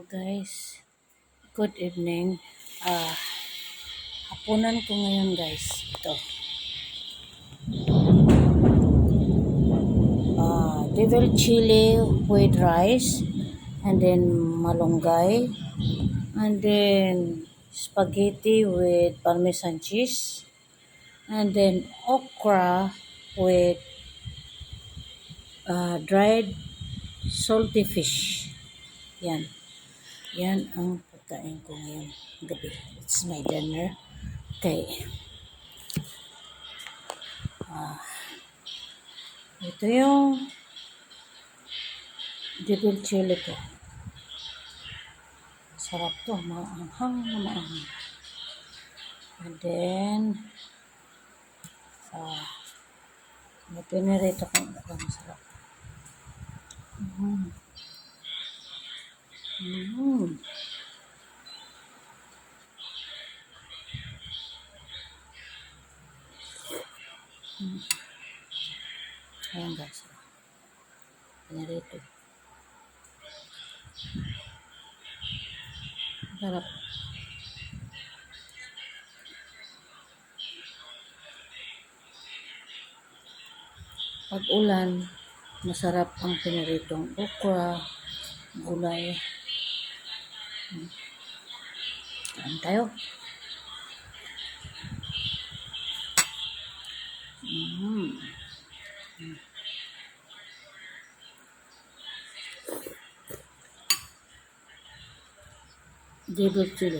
Guys, good evening. Hapunan ko ngayon guys. Ito. Devil chili with rice, and then malunggay, and then spaghetti with parmesan cheese, and then okra with dried salty fish. Yan. Yan ang pagkain ko ngayong gabi. It's my dinner. Okay. Ito yung devil chili ko. Sarap to. Maanghang na maanghang. And then, may pinirito kong masarap. Ayan guys. Pinirito. Sarap. Pag ulan, masarap ang piniritong okra, gulay. Ayan tayo. Devil chili.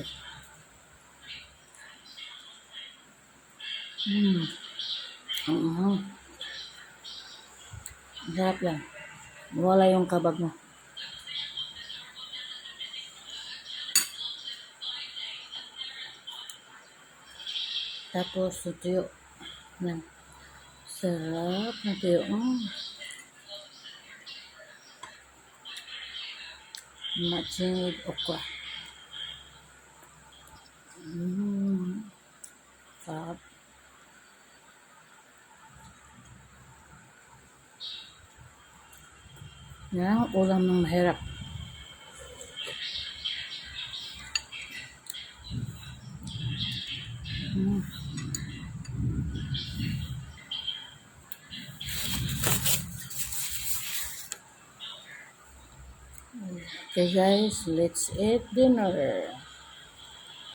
Sarap yan. Wala yung kabag mo. Tapos tuyo. Yan. Sarap na tuyo. Matching with okra. Sarap. Yan ang ulam ng mahirap. Okay guys, let's eat dinner.